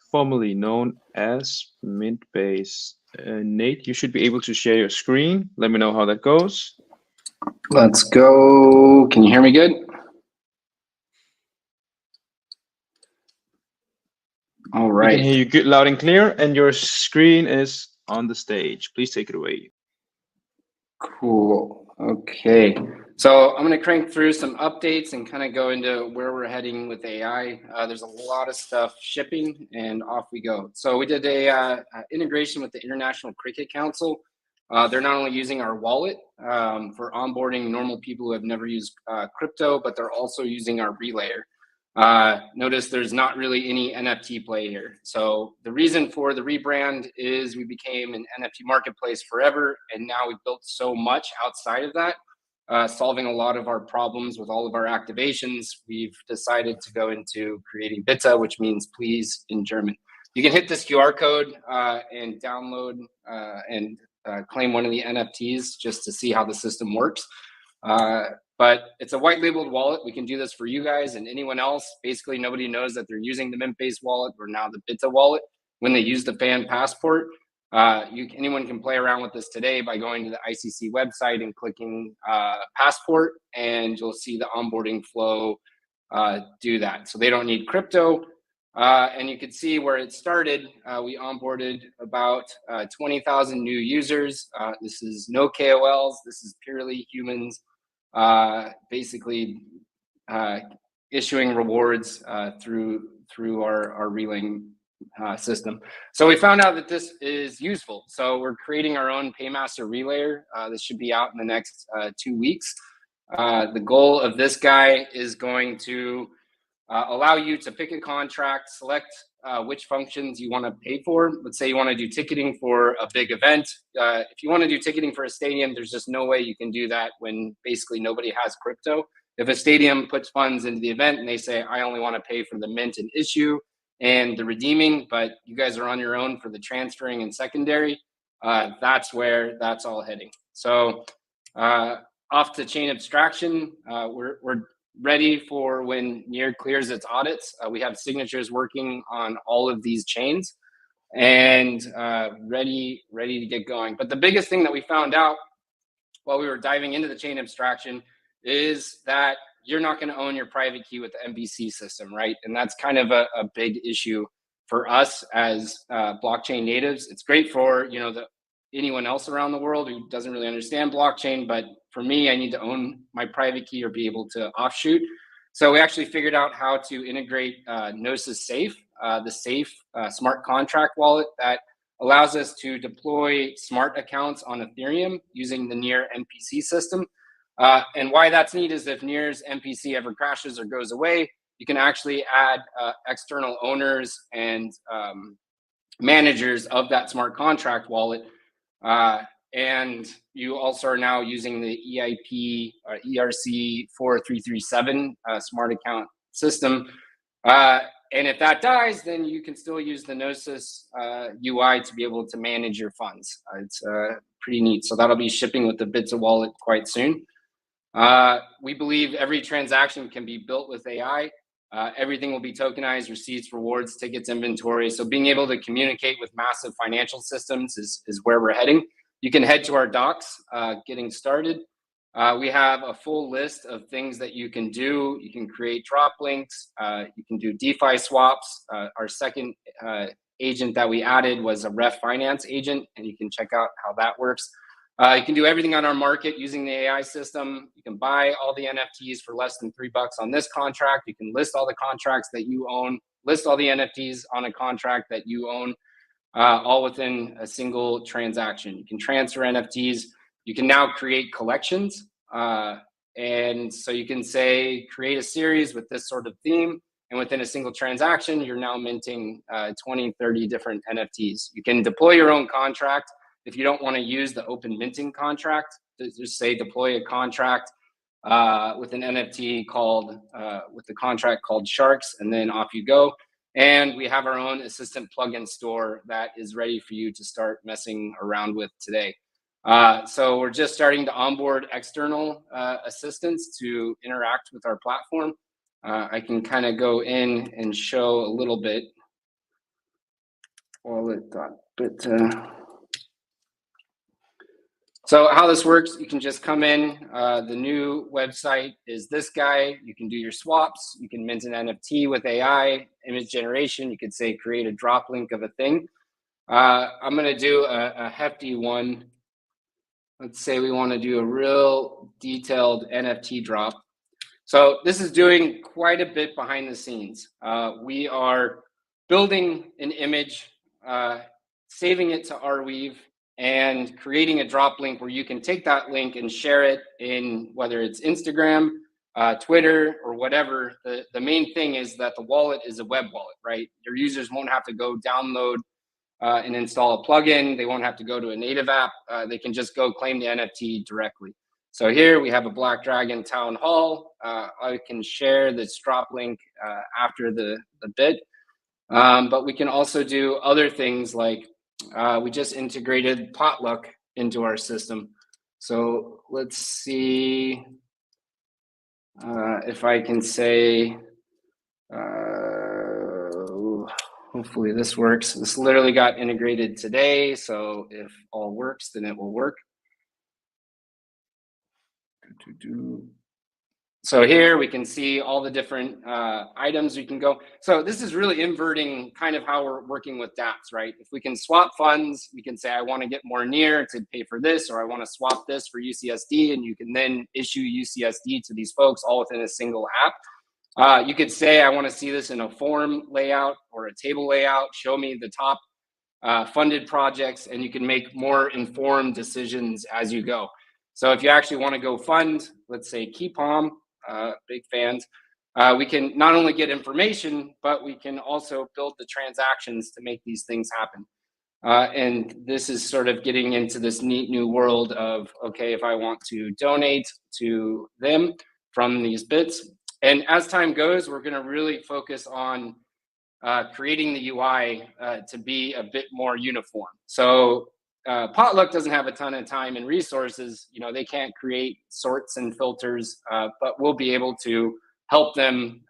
formerly known as Mintbase. Nate, you should be able to share your screen. Let me know how that goes. Let's go. Can you hear me good? All right. I can hear you good, loud and clear, and your screen is on the stage. Please take it away. Cool. Okay. So I'm going to crank through some updates and kind of go into where we're heading with AI. There's a lot of stuff shipping, and off we go. So we did a integration with the International Cricket Council. They're not only using our wallet for onboarding normal people who have never used crypto, but they're also using our relayer. Notice there's not really any NFT play here. So the reason for the rebrand is we became an NFT marketplace forever, and now we've built so much outside of that, solving a lot of our problems with all of our activations. We've decided to go into creating Bitte, which means please in German. You can hit this QR code and download and claim one of the NFTs just to see how the system works. But it's a white labeled wallet. We can do this for you guys and anyone else. Basically, nobody knows that they're using the Mintbase wallet or now the Bitte wallet when they use the fan passport. Anyone can play around with this today by going to the ICC website and clicking passport, and you'll see the onboarding flow do that. So they don't need crypto. And you can see where it started. We onboarded about 20,000 new users. This is no KOLs. This is purely humans, basically issuing rewards through our relaying system. So we found out that this is useful. So we're creating our own Paymaster relayer. This should be out in the next 2 weeks. The goal of this guy is going to allow you to pick a contract, select which functions you want to pay for. Let's say you want to do ticketing for a big event. If you want to do ticketing for a stadium, there's just no way you can do that when basically nobody has crypto. If a stadium puts funds into the event and they say, I only want to pay for the mint and issue and the redeeming, but you guys are on your own for the transferring and secondary, that's where that's all heading. So off to chain abstraction, we're ready for when Near clears its audits. We have signatures working on all of these chains and ready to get going. But the biggest thing that we found out while we were diving into the chain abstraction is that you're not going to own your private key with the MPC system, right? And that's kind of a big issue for us as blockchain natives. It's great for anyone else around the world who doesn't really understand blockchain, but for me, I need to own my private key or be able to offshoot. So we actually figured out how to integrate Gnosis Safe, the Safe smart contract wallet that allows us to deploy smart accounts on Ethereum using the Near MPC system. And why that's neat is if Near's MPC ever crashes or goes away, you can actually add external owners and managers of that smart contract wallet. And you also are now using the EIP or ERC 4337 smart account system. And if that dies, then you can still use the Gnosis UI to be able to manage your funds. It's pretty neat. So that'll be shipping with the Bitsa wallet quite soon. We believe every transaction can be built with AI. Everything will be tokenized, receipts, rewards, tickets, inventory. So being able to communicate with massive financial systems is where we're heading. You can head to our docs, getting started. We have a full list of things that you can do. You can create drop links. You can do DeFi swaps. Our second agent that we added was a ref finance agent, and you can check out how that works. You can do everything on our market using the AI system. You can buy all the NFTs for less than $3 on this contract. You can list all the contracts that you own, list all the NFTs on a contract that you own, all within a single transaction. You can transfer NFTs. You can now create collections. And so you can say, create a series with this sort of theme. And within a single transaction, you're now minting 20, 30 different NFTs. You can deploy your own contract. If you don't want to use the open minting contract, just say deploy a contract with an NFT called, with the contract called Sharks, and then off you go. And we have our own assistant plugin store that is ready for you to start messing around with today. So we're just starting to onboard external assistants to interact with our platform. I can kind of go in and show a little bit. So how this works, you can just come in. The new website is this guy. You can do your swaps. You can mint an NFT with AI, image generation. You could say create a drop link of a thing. I'm going to do a hefty one. Let's say we want to do a real detailed NFT drop. So this is doing quite a bit behind the scenes. We are building an image, saving it to Arweave, and creating a drop link where you can take that link and share it in whether it's Instagram, Twitter, or whatever. The main thing is that the wallet is a web wallet, right? Your users won't have to go download and install a plugin. They won't have to go to a native app. They can just go claim the NFT directly. So here we have a Black Dragon Town Hall. I can share this drop link after the bit. But we can also do other things like we just integrated Potluck into our system. So let's see if I can say, hopefully this works. This literally got integrated today. So if all works, then it will work. So here we can see all the different items we can go. So this is really inverting kind of how we're working with dApps, right? If we can swap funds, we can say, I want to get more Near to pay for this, or I want to swap this for UCSD, and you can then issue UCSD to these folks all within a single app. You could say, I want to see this in a form layout or a table layout. Show me the top funded projects, and you can make more informed decisions as you go. So if you actually want to go fund, let's say KeyPalm, big fans, we can not only get information, but we can also build the transactions to make these things happen. And this is sort of getting into this neat new world of, okay, if I want to donate to them from these bits. And as time goes, we're going to really focus on creating the UI to be a bit more uniform. So Potluck doesn't have a ton of time and resources. You know, they can't create sorts and filters, but we'll be able to help them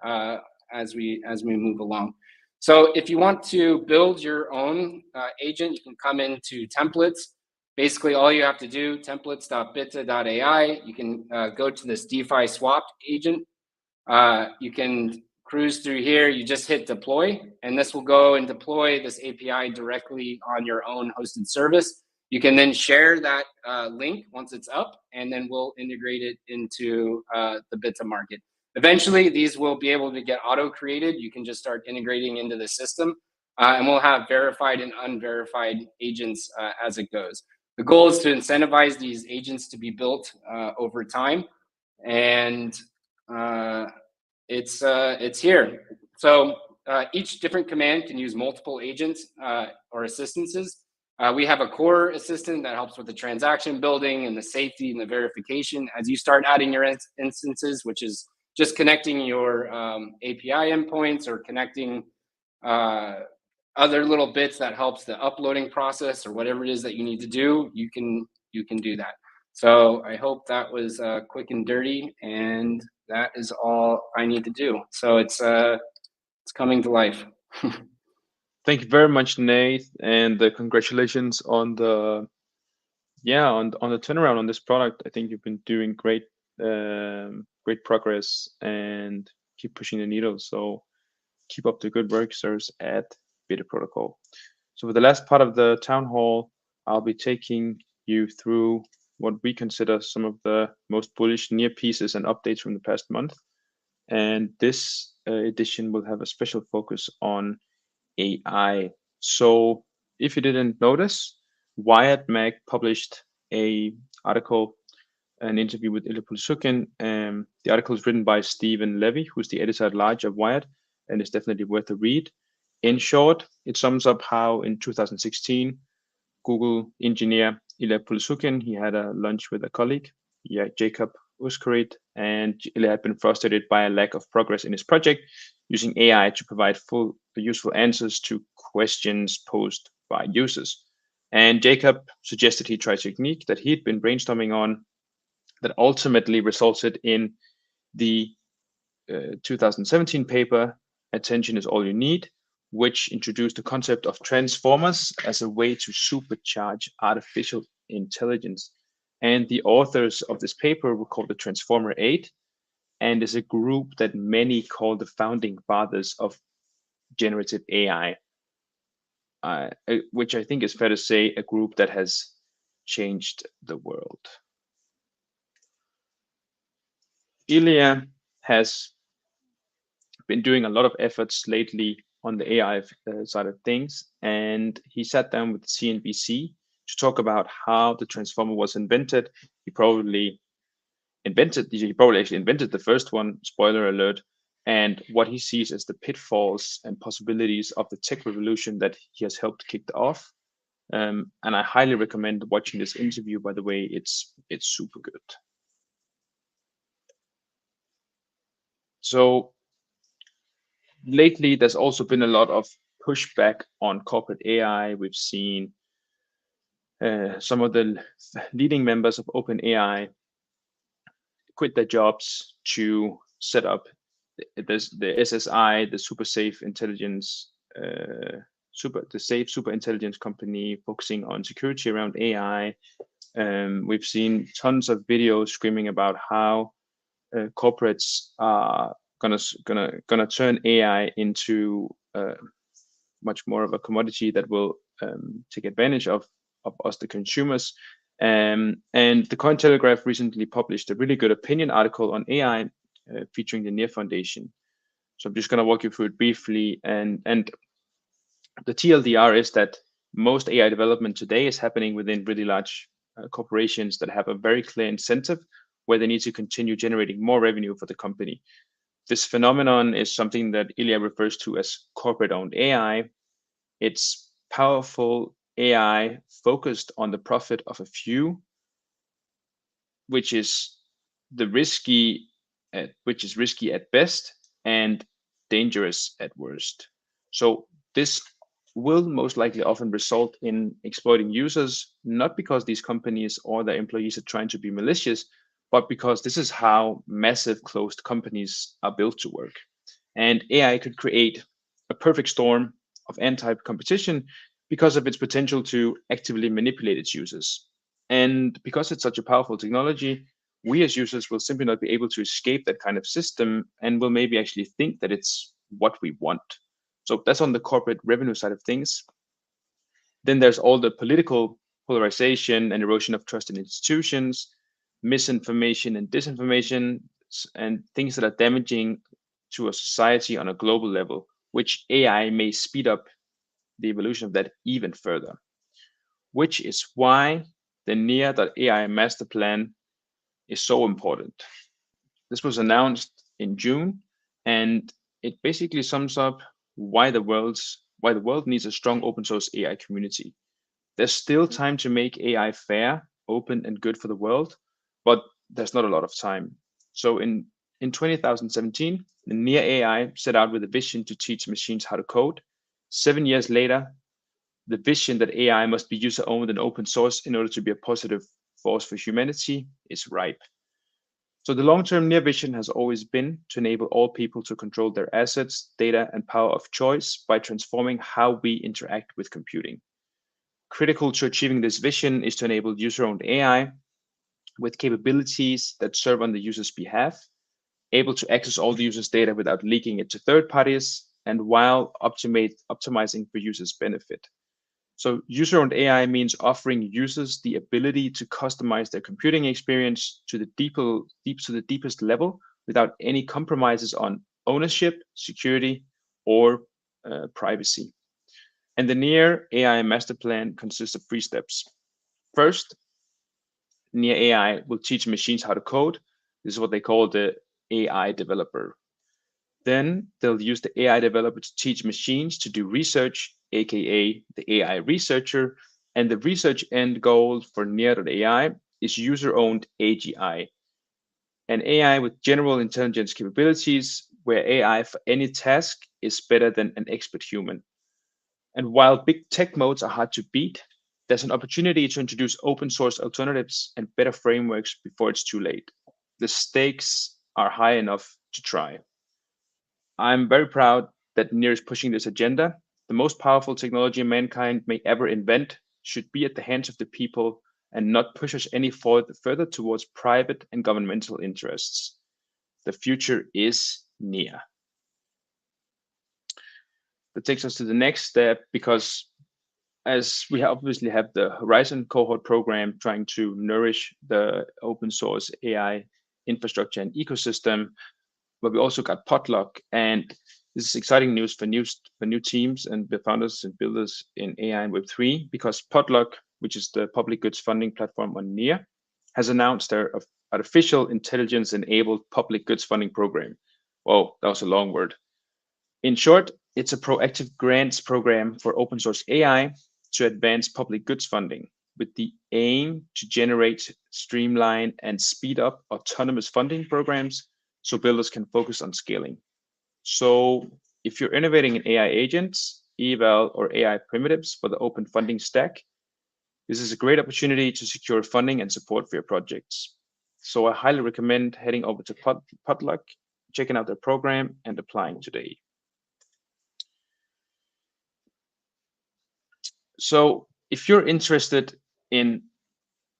as we move along. So if you want to build your own agent, you can come into templates. Basically, all you have to do, templates.bitta.ai, you can go to this DeFi swapped agent. You can cruise through here, you just hit deploy, and this will go and deploy this API directly on your own hosted service. You can then share that link once it's up, and then we'll integrate it into the Bitta market. Eventually, these will be able to get auto-created. You can just start integrating into the system, and we'll have verified and unverified agents as it goes. The goal is to incentivize these agents to be built over time, and it's here. So each different command can use multiple agents or assistances. We have a core assistant that helps with the transaction building and the safety and the verification. As you start adding your instances, which is just connecting your API endpoints or connecting other little bits that helps the uploading process or whatever it is that you need to do, you can do that. So I hope that was quick and dirty, and that is all I need to do. So it's coming to life. Thank you very much, Nate, and congratulations on the on the turnaround on this product. I think you've been doing great progress and keep pushing the needle. So keep up the good work, sirs, at Bitta Protocol. So for the last part of the town hall, I'll be taking you through what we consider some of the most bullish near pieces and updates from the past month. And this edition will have a special focus on AI. So if you didn't notice, Wired Mag published an article, an interview with Ilya Pulsukin. The article is written by Stephen Levy, who's the editor-at-large of Wired, and it's definitely worth a read. In short, it sums up how in 2016, Google engineer Ilya Pulsukin, he had a lunch with a colleague, Jacob Uskerit, and Ilya had been frustrated by a lack of progress in his project, using AI to provide full useful answers to questions posed by users. And Jacob suggested he try a technique that he'd been brainstorming on that ultimately resulted in the 2017 paper, Attention is All You Need, which introduced the concept of transformers as a way to supercharge artificial intelligence. And the authors of this paper were called the Transformer 8, and is a group that many call the founding fathers of generative AI, which I think is fair to say a group that has changed the world. Ilya has been doing a lot of efforts lately on the AI side of things, and he sat down with CNBC to talk about how the transformer was invented. He probably actually invented the first one, spoiler alert, and what he sees as the pitfalls and possibilities of the tech revolution that he has helped kick off. And I highly recommend watching this interview, by the way. It's super good. So lately, there's also been a lot of pushback on corporate AI. We've seen some of the leading members of OpenAI quit their jobs to set up the SSI, the super safe intelligence, super intelligence company focusing on security around AI. We've seen tons of videos screaming about how corporates are gonna turn AI into much more of a commodity that will take advantage of us, the consumers. And the Cointelegraph recently published a really good opinion article on AI featuring the Near Foundation. So I'm just going to walk you through it briefly. And the TLDR is that most AI development today is happening within really large corporations that have a very clear incentive where they need to continue generating more revenue for the company. This phenomenon is something that Ilya refers to as corporate-owned AI. It's powerful AI focused on the profit of a few, which is risky at best and dangerous at worst. So this will most likely often result in exploiting users, not because these companies or their employees are trying to be malicious, but because this is how massive closed companies are built to work. And AI could create a perfect storm of anti-competition because of its potential to actively manipulate its users. And because it's such a powerful technology, we as users will simply not be able to escape that kind of system and will maybe actually think that it's what we want. So that's on the corporate revenue side of things. Then there's all the political polarization and erosion of trust in institutions, misinformation and disinformation, and things that are damaging to a society on a global level, which AI may speed up the evolution of that even further, which is why the NEAR.ai master plan is so important. This was announced in June, and it basically sums up why the world needs a strong open source AI community. There's still time to make AI fair, open, and good for the world, but there's not a lot of time. So in 2017, the NEAR.ai set out with a vision to teach machines how to code. 7 years later, the vision that AI must be user-owned and open source in order to be a positive force for humanity is ripe. So the long-term NEAR vision has always been to enable all people to control their assets, data, and power of choice by transforming how we interact with computing. Critical to achieving this vision is to enable user-owned AI with capabilities that serve on the user's behalf, able to access all the user's data without leaking it to third parties, and while optimizing for users' benefit. So user-owned AI means offering users the ability to customize their computing experience to the deepest level without any compromises on ownership, security, or privacy. And the NEAR.ai master plan consists of 3 steps. First, NEAR.ai will teach machines how to code. This is what they call the AI developer. Then they'll use the AI developer to teach machines to do research, aka the AI researcher. And the research end goal for NEAR.ai is user-owned AGI, an AI with general intelligence capabilities where AI for any task is better than an expert human. And while big tech modes are hard to beat, there's an opportunity to introduce open source alternatives and better frameworks before it's too late. The stakes are high enough to try. I'm very proud that NEAR is pushing this agenda. The most powerful technology mankind may ever invent should be at the hands of the people and not push us any further towards private and governmental interests. The future is NEAR. That takes us to the next step, because as we obviously have the Horizon cohort program trying to nourish the open source AI infrastructure and ecosystem, but we also got Potluck, and this is exciting news for new teams and the founders and builders in AI and Web3, because Potluck, which is the public goods funding platform on NEAR, has announced their artificial intelligence-enabled public goods funding program. Whoa, that was a long word. In short, it's a proactive grants program for open source AI to advance public goods funding, with the aim to generate, streamline, and speed up autonomous funding programs so builders can focus on scaling. So if you're innovating in AI agents, eval, or AI primitives for the open funding stack, this is a great opportunity to secure funding and support for your projects. So I highly recommend heading over to Potluck, checking out their program, and applying today. So if you're interested in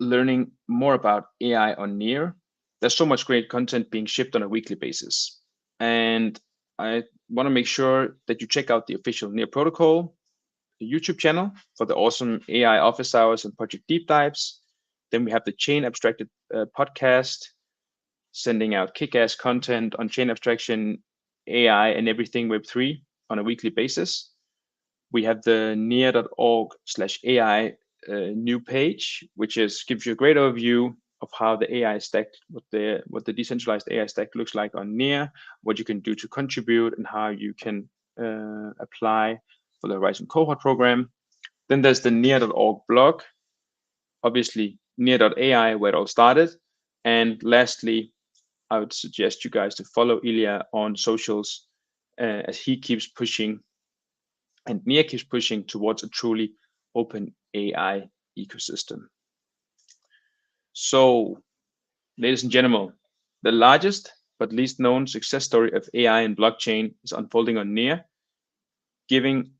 learning more about AI on NEAR, there's so much great content being shipped on a weekly basis. And I want to make sure that you check out the official NEAR protocol, the YouTube channel for the awesome AI office hours and project deep dives. Then we have the Chain Abstracted podcast, sending out kick-ass content on chain abstraction AI and everything Web3 on a weekly basis. We have the near.org/AI new page, which gives you a great overview of how the AI stack, what the decentralized AI stack looks like on Near, what you can do to contribute, and how you can apply for the Horizon Cohort program. Then there's the near.org blog, obviously near.ai, where it all started. And lastly, I would suggest you guys to follow Ilya on socials as he keeps pushing and Near keeps pushing towards a truly open AI ecosystem. So, ladies and gentlemen, the largest but least known success story of AI and blockchain is unfolding on Near, giving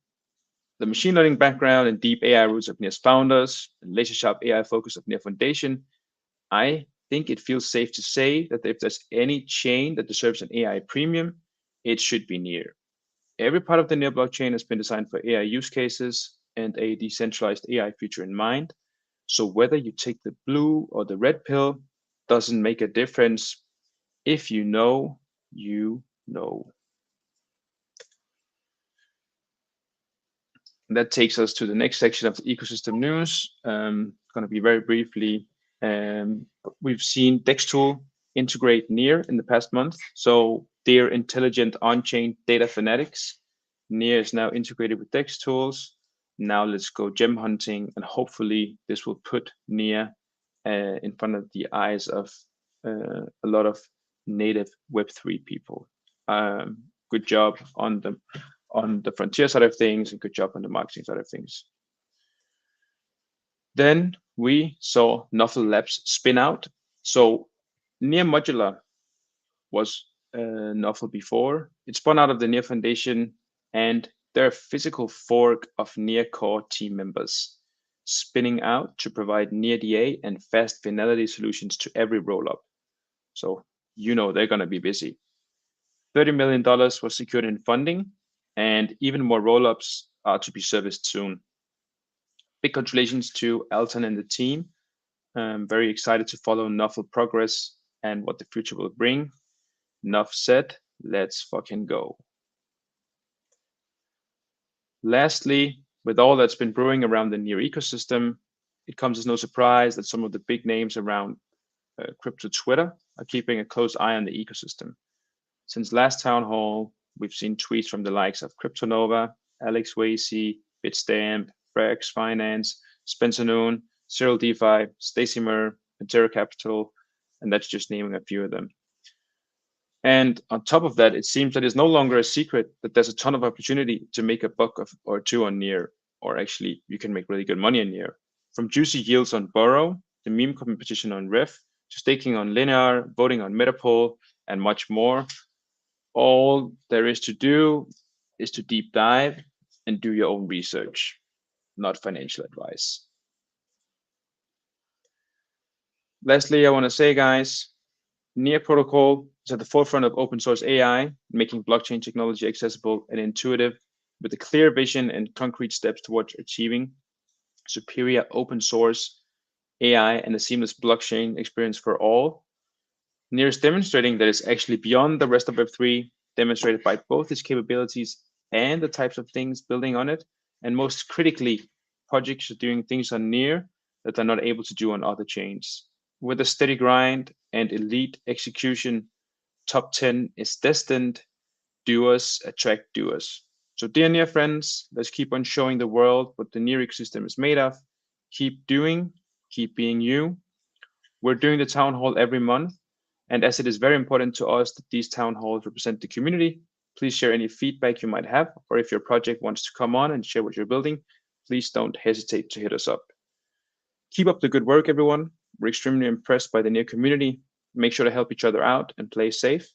the machine learning background and deep AI roots of Near's founders and laser-sharp AI focus of Near Foundation. I think it feels safe to say that if there's any chain that deserves an AI premium, it should be Near. Every part of the Near blockchain has been designed for AI use cases and a decentralized AI future in mind. So whether you take the blue or the red pill doesn't make a difference. If you know, you know. And that takes us to the next section of the ecosystem news. Going to be very briefly. We've seen Dextool integrate Near in the past month. So their intelligent on-chain data fanatics. Near is now integrated with Dextools. Now let's go gem hunting, and hopefully this will put Near in front of the eyes of a lot of native Web3 people. Good job on the frontier side of things, and good job on the marketing side of things. Then we saw Nuffle Labs spin out. So Near Modular was Nuffle before. It spun out of the Near Foundation, and they're a physical fork of Near core team members, spinning out to provide Near DA and fast finality solutions to every rollup. So you know they're going to be busy. $30 million was secured in funding, and even more rollups are to be serviced soon. Big congratulations to Elton and the team. I'm very excited to follow Nuffle progress and what the future will bring. Enough said, let's fucking go. Lastly, with all that's been brewing around the Near ecosystem, it comes as no surprise that some of the big names around crypto Twitter are keeping a close eye on the ecosystem. Since last town hall, we've seen tweets from the likes of CryptoNova, Alex Wasey, Bitstamp, Brex Finance, Spencer Noon, Cyril DeFi, Stacy Murr, Pantera Capital, and that's just naming a few of them. And on top of that, it seems that it's no longer a secret that there's a ton of opportunity to make a buck or two on Near, or actually you can make really good money on Near. From juicy yields on Burrow, the meme competition on Riff, to staking on Linear, voting on Metapol, and much more. All there is to do is to deep dive and do your own research, not financial advice. Lastly, I want to say, guys, Near Protocol is at the forefront of open source AI, making blockchain technology accessible and intuitive with a clear vision and concrete steps towards achieving superior open source AI and a seamless blockchain experience for all. Near is demonstrating that it's actually beyond the rest of Web3, demonstrated by both its capabilities and the types of things building on it. And most critically, projects are doing things on Near that they're not able to do on other chains. With a steady grind and elite execution, top 10 is destined. Doers attract doers. So dear Near friends, let's keep on showing the world what the Near ecosystem is made of. Keep doing, keep being you. We're doing the town hall every month. And as it is very important to us that these town halls represent the community, please share any feedback you might have, or if your project wants to come on and share what you're building, please don't hesitate to hit us up. Keep up the good work, everyone. We're extremely impressed by the Near community. Make sure to help each other out and play safe.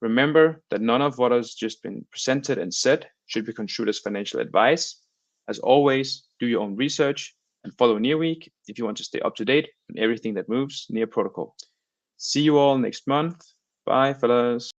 Remember that none of what has just been presented and said should be construed as financial advice. As always, do your own research and follow Near Week if you want to stay up to date on everything that moves Near Protocol. See you all next month. Bye, fellas.